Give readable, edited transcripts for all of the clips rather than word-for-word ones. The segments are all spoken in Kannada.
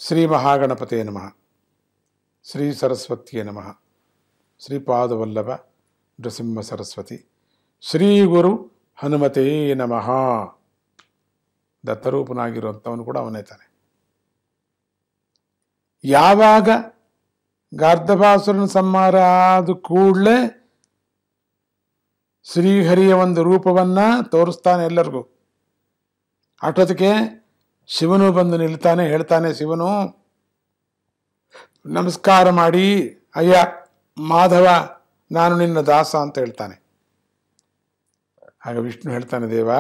ಶ್ರೀ ಮಹಾಗಣಪತೇ ನಮಃ. ಶ್ರೀ ಸರಸ್ವತಿಯೇ ನಮಃ. ಶ್ರೀಪಾದವಲ್ಲಭ ನೃಸಿಂಹ ಸರಸ್ವತಿ. ಶ್ರೀ ಗುರು ಹನುಮತೇ ನಮಃ. ದತ್ತರೂಪನಾಗಿರುವಂಥವನು ಕೂಡ ಅವನೇ ತಾನೆ. ಯಾವಾಗ ಗಾರ್ಧಬಾಸುರನ ಸಂಹಾರ ಆದ ಕೂಡಲೇ ಶ್ರೀಹರಿಯ ಒಂದು ರೂಪವನ್ನ ತೋರಿಸ್ತಾನೆ ಎಲ್ಲರಿಗೂ. ಅಷ್ಟೊತ್ತಿಗೆ ಶಿವನು ಬಂದು ನಿಲ್ತಾನೆ. ಹೇಳ್ತಾನೆ ಶಿವನು, ನಮಸ್ಕಾರ ಮಾಡಿ, ಅಯ್ಯ ಮಾಧವ, ನಾನು ನಿನ್ನ ದಾಸ ಅಂತ ಹೇಳ್ತಾನೆ. ಆಗ ವಿಷ್ಣು ಹೇಳ್ತಾನೆ, ದೇವ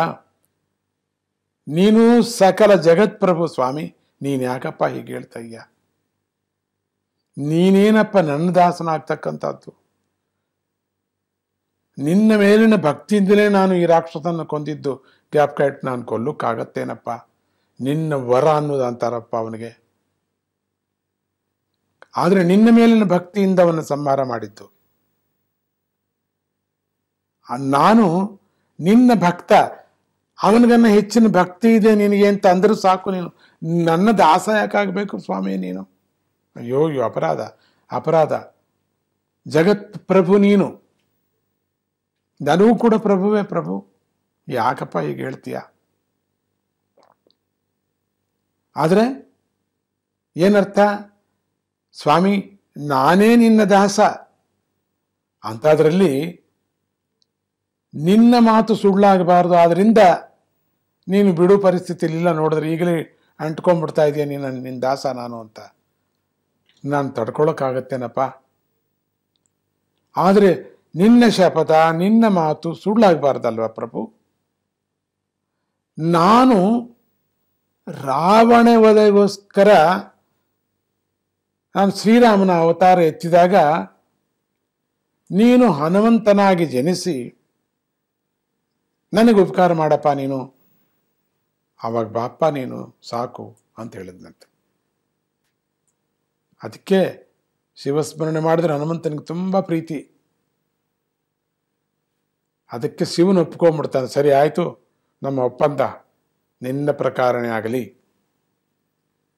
ನೀನು ಸಕಲ ಜಗತ್ಪ್ರಭು ಸ್ವಾಮಿ, ನೀನು ಯಾಕಪ್ಪ ಹೀಗೆ ಹೇಳ್ತಯ್ಯ? ನೀನೇನಪ್ಪ ನನ್ನ ದಾಸನಾಗ್ತಕ್ಕಂಥದ್ದು? ನಿನ್ನ ಮೇಲಿನ ಭಕ್ತಿಯಿಂದಲೇ ನಾನು ಈ ರಾಕ್ಷಸನ್ನು ಕೊಂದಿದ್ದು. ಜ್ಞಾಪಕ ಇಟ್ಟು ನಾನು ಕೊಲ್ಲಕ್ಕಾಗತ್ತೇನಪ್ಪ? ನಿನ್ನ ವರ ಅನ್ನೋದು ಅಂತಾರಪ್ಪ ಅವನಿಗೆ. ಆದರೆ ನಿನ್ನ ಮೇಲಿನ ಭಕ್ತಿಯಿಂದ ಅವನ ಸಂಹಾರ ಮಾಡಿದ್ದು. ನಾನು ನಿನ್ನ ಭಕ್ತ, ಅವನಿಗನ್ನ ಹೆಚ್ಚಿನ ಭಕ್ತಿ ಇದೆ ನಿನಗೆ ಅಂತ ಅಂದರೂ ಸಾಕು. ನೀನು ನನ್ನ ದಾಸ ಯಾಕಾಗಬೇಕು ಸ್ವಾಮಿ ನೀನು? ಅಯ್ಯೋ ಅಪರಾಧ, ಅಪರಾಧ. ಜಗತ್ ಪ್ರಭು ನೀನು, ನನಗೂ ಕೂಡ ಪ್ರಭುವೇ ಪ್ರಭು. ಯಾಕಪ್ಪ ಹೀಗೆ ಹೇಳ್ತೀಯ? ಆದರೆ ಏನರ್ಥ? ಸ್ವಾಮಿ ನಾನೇ ನಿನ್ನ ದಾಸ ಅಂತಾದ್ರಲ್ಲಿ ನಿನ್ನ ಮಾತು ಸುಳ್ಳಾಗಬಾರ್ದು. ಆದ್ರಿಂದ ನೀನು ಬಿಡು ಪರಿಸ್ಥಿತಿಲಿ ಇಲ್ಲ. ನೋಡಿದ್ರೆ ಈಗಲೇ ಅಂಟ್ಕೊಂಡ್ಬಿಡ್ತಾ ಇದೆಯಾ ನೀನು ನಿನ್ನ ದಾಸ ನಾನು ಅಂತ. ನಾನು ತಡ್ಕೊಳಕ್ಕಾಗತ್ತೇನಪ್ಪ? ಆದರೆ ನಿನ್ನ ಶಪಥ, ನಿನ್ನ ಮಾತು ಸುಳ್ಳಾಗಬಾರ್ದಲ್ವ ಪ್ರಭು? ನಾನು ರಾವಣ ವಧೆಗೋಸ್ಕರ ನಾನು ಶ್ರೀರಾಮನ ಅವತಾರ ಎತ್ತಿದಾಗ ನೀನು ಹನುಮಂತನಾಗಿ ಜನಿಸಿ ನನಗೆ ಉಪಕಾರ ಮಾಡಪ್ಪ ನೀನು, ಆವಾಗ ಬಾಪ್ಪ ನೀನು ಸಾಕು ಅಂತ ಹೇಳಿದ್ನಂತೆ. ಅದಕ್ಕೆ ಶಿವಸ್ಮರಣೆ ಮಾಡಿದ್ರೆ ಹನುಮಂತನಿಗೆ ತುಂಬ ಪ್ರೀತಿ. ಅದಕ್ಕೆ ಶಿವನು ಒಪ್ಕೊಂಡ್ಬಿಡ್ತಾನೆ. ಸರಿ ಆಯಿತು, ನಮ್ಮ ಒಪ್ಪಂದ ನಿನ್ನ ಪ್ರಕಾರನೇ ಆಗಲಿ.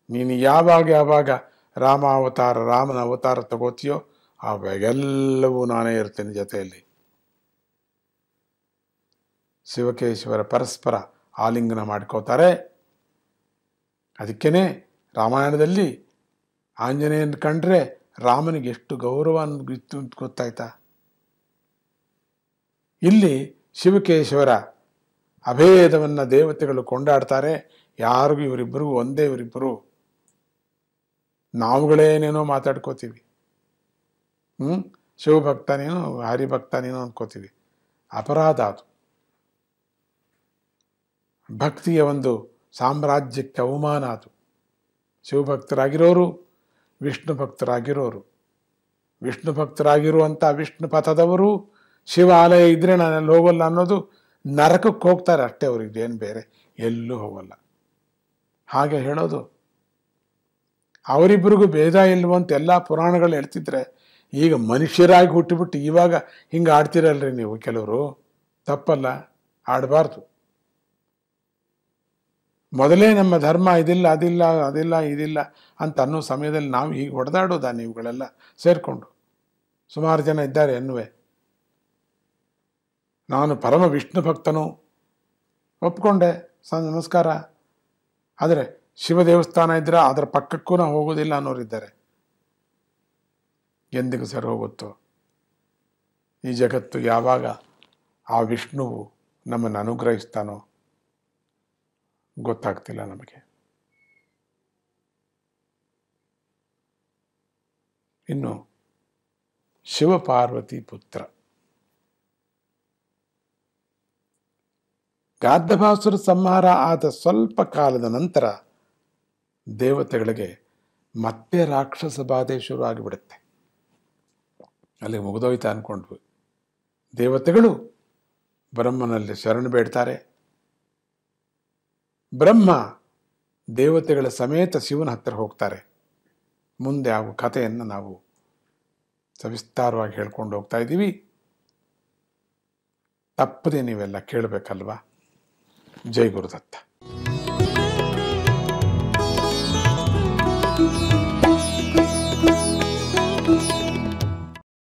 ನೀನು ಯಾವಾಗ ಯಾವಾಗ ರಾಮನ ಅವತಾರ ತಗೋತೀಯೋ ಆವಾಗೆಲ್ಲವೂ ನಾನೇ ಇರ್ತೇನೆ ಜೊತೆಯಲ್ಲಿ. ಶಿವಕೇಶ್ವರ ಪರಸ್ಪರ ಆಲಿಂಗನ ಮಾಡ್ಕೋತಾರೆ. ಅದಕ್ಕೇನೆ ರಾಮಾಯಣದಲ್ಲಿ ಆಂಜನೇಯನ ಕಂಡ್ರೆ ರಾಮನಿಗೆ ಎಷ್ಟು ಗೌರವ ಅನ್ನೋದು ಗೊತ್ತಾಯ್ತಾ? ಇಲ್ಲಿ ಶಿವಕೇಶ್ವರ ಅಭೇದವನ್ನ ದೇವತೆಗಳು ಕೊಂಡಾಡ್ತಾರೆ. ಯಾರಿಗೂ ಇವರಿಬ್ಬರಿಗೂ ಒಂದೇ, ಇವರಿಬ್ಬರು ನಾವುಗಳೇನೇನೋ ಮಾತಾಡ್ಕೋತೀವಿ. ಶಿವಭಕ್ತ ನೀನು, ಹರಿಭಕ್ತ ನೀನು ಅನ್ಕೋತೀವಿ. ಅಪರಾಧ ಅದು. ಭಕ್ತಿಯ ಒಂದು ಸಾಮ್ರಾಜ್ಯಕ್ಕೆ ಅವಮಾನ ಅದು. ಶಿವಭಕ್ತರಾಗಿರೋರು, ವಿಷ್ಣು ಭಕ್ತರಾಗಿರೋರು, ವಿಷ್ಣು ಭಕ್ತರಾಗಿರುವಂಥ ವಿಷ್ಣು ಪಥದವರು ಶಿವ ಆಲಯ ಇದ್ರೆ ನಾನು ಅಲ್ಲಿ ಹೋಗಲ್ಲ ಅನ್ನೋದು ನರಕಕ್ಕೆ ಹೋಗ್ತಾರೆ ಅಷ್ಟೇ. ಅವ್ರಿಗೆ ಏನು ಬೇರೆ ಎಲ್ಲೂ ಹೋಗಲ್ಲ. ಹಾಗೆ ಹೇಳೋದು. ಅವರಿಬ್ಬರಿಗೂ ಭೇದ ಇಲ್ವಂತ ಎಲ್ಲ ಪುರಾಣಗಳು ಹೇಳ್ತಿದ್ರೆ ಈಗ ಮನುಷ್ಯರಾಗಿ ಹುಟ್ಟಿಬಿಟ್ಟು ಇವಾಗ ಹಿಂಗೆ ಆಡ್ತಿರಲ್ರಿ ನೀವು ಕೆಲವರು. ತಪ್ಪಲ್ಲ, ಆಡಬಾರ್ದು. ಮೊದಲೇ ನಮ್ಮ ಧರ್ಮ ಇದಿಲ್ಲ, ಅದಿಲ್ಲ, ಅದಿಲ್ಲ, ಇದಿಲ್ಲ ಅಂತ ಅನ್ನೋ ಸಮಯದಲ್ಲಿ ನಾವು ಹೀಗೆ ಹೊಡೆದಾಡೋದಾ ನೀವುಗಳೆಲ್ಲ ಸೇರಿಕೊಂಡು? ಸುಮಾರು ಜನ ಇದ್ದಾರೆ ಎನ್ನುವೆ. ನಾನು ಪರಮ ವಿಷ್ಣು ಭಕ್ತನು, ಒಪ್ಕೊಂಡೆ, ನಮಸ್ಕಾರ. ಆದರೆ ಶಿವ ದೇವಸ್ಥಾನ ಇದ್ರೆ ಅದರ ಪಕ್ಕಕ್ಕೂ ನಾವು ಹೋಗೋದಿಲ್ಲ ಅನ್ನೋರಿದ್ದಾರೆ. ಎಂದಿಗೂ ಸರಿ ಹೋಗುತ್ತೋ? ಈ ಜಗತ್ತು ಯಾವಾಗ ಆ ವಿಷ್ಣುವು ನಮ್ಮನ್ನು ಅನುಗ್ರಹಿಸ್ತಾನೋ ಗೊತ್ತಾಗ್ತಿಲ್ಲ ನಮಗೆ. ಇನ್ನು ಶಿವಪಾರ್ವತಿ ಪುತ್ರ ಗಾರ್ಧಬಾಸುರ ಸಂಹಾರ ಆದ ಸ್ವಲ್ಪ ಕಾಲದ ನಂತರ ದೇವತೆಗಳಿಗೆ ಮತ್ತೆ ರಾಕ್ಷಸ ಬಾಧೆ ಶುರು ಆಗಿಬಿಡುತ್ತೆ. ಅಲ್ಲಿ ಮುಗಿದೋಯ್ತಾ ಅನ್ಕೊಂಡ್ವಿ. ದೇವತೆಗಳು ಬ್ರಹ್ಮನಲ್ಲಿ ಶರಣು ಬೇಡ್ತಾರೆ. ಬ್ರಹ್ಮ ದೇವತೆಗಳ ಸಮೇತ ಶಿವನ ಹತ್ತಿರ ಹೋಗ್ತಾರೆ. ಮುಂದೆ ಆಗೋ ಕಥೆಯನ್ನು ನಾವು ಸವಿಸ್ತಾರವಾಗಿ ಹೇಳ್ಕೊಂಡು ಹೋಗ್ತಾ ಇದ್ದೀವಿ. ತಪ್ಪದೆ ನೀವೆಲ್ಲ ಕೇಳಬೇಕಲ್ವಾ? ಜೈ ಗುರುದತ್ತ.